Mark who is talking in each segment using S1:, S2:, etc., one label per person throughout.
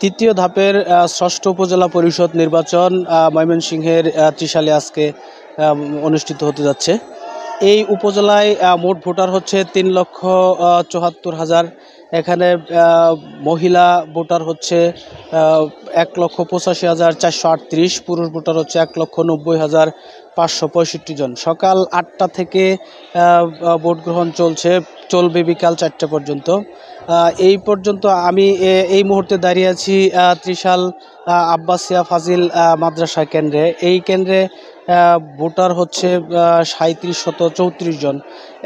S1: তৃতীয় ধাপের ষষ্ঠ উপজেলা পরিষদ নির্বাচন ময়মনসিংহের ত্রিশালে আজকে অনুষ্ঠিত হতে যাচ্ছে। এই উপজেলায় মোট ভোটার হচ্ছে ৩,৭৪,০০০। এখানে মহিলা ভোটার হচ্ছে ১,৮৫,৪৩৮, পুরুষ ভোটার হচ্ছে ১,৯০,৫৬৫ জন। সকাল ৮টা থেকে ভোট গ্রহণ চলবে বিকাল ৪টা পর্যন্ত। এই পর্যন্ত আমি এই মুহূর্তে দাঁড়িয়ে আছি ত্রিশাল আব্বাসিয়া ফাজিল মাদ্রাসা কেন্দ্রে। এই কেন্দ্রে ভোটার হচ্ছে ৩৭৩৪ জন।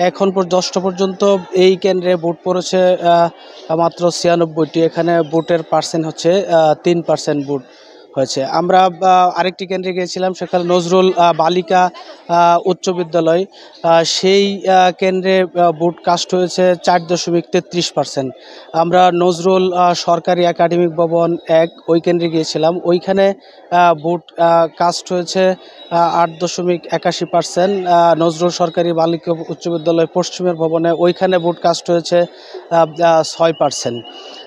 S1: এখন 10টা পর্যন্ত এই কেন্দ্রে ভোট পড়েছে মাত্র ৯৬টি। এখানে ভোটের পার্সেন্ট হচ্ছে ৩% ভোট হয়েছে। আমরা আরেকটি কেন্দ্রে গিয়েছিলাম, সেখানে নজরুল বালিকা উচ্চ বিদ্যালয়। সেই কেন্দ্রে ভোট কাস্ট হয়েছে ৪.৩৩%। আমরা নজরুল সরকারি একাডেমিক ভবন ১ ওই কেন্দ্রে গিয়েছিলাম। ওইখানে ভোট কাস্ট হয়েছে ৮.৮১%। নজরুল সরকারি বালিকা উচ্চ বিদ্যালয় পশ্চিমের ভবনে ওইখানে ভোট কাস্ট হয়েছে ৬%।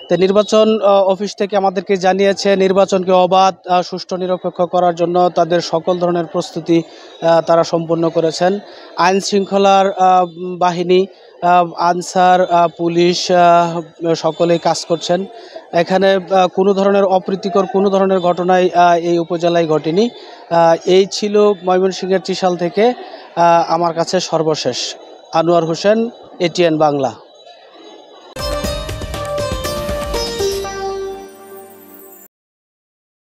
S1: তো নির্বাচন অফিস থেকে আমাদেরকে জানিয়েছে নির্বাচনকে অবাধ, সুষ্ঠু, নিরপেক্ষ করার জন্য তাদের সকল ধরনের প্রস্তুতি তারা সম্পন্ন করেছেন। আইন শৃঙ্খলার বাহিনী, আনসার, পুলিশ সকলেই কাজ করছেন। এখানে কোনো ধরনের অপ্রীতিকর কোনো ধরনের ঘটনাই এই উপজেলায় ঘটেনি। এই ছিল ময়মনসিংহের ত্রিশাল থেকে আমার কাছে সর্বশেষ। আনোয়ার হোসেন, এটিএন বাংলা।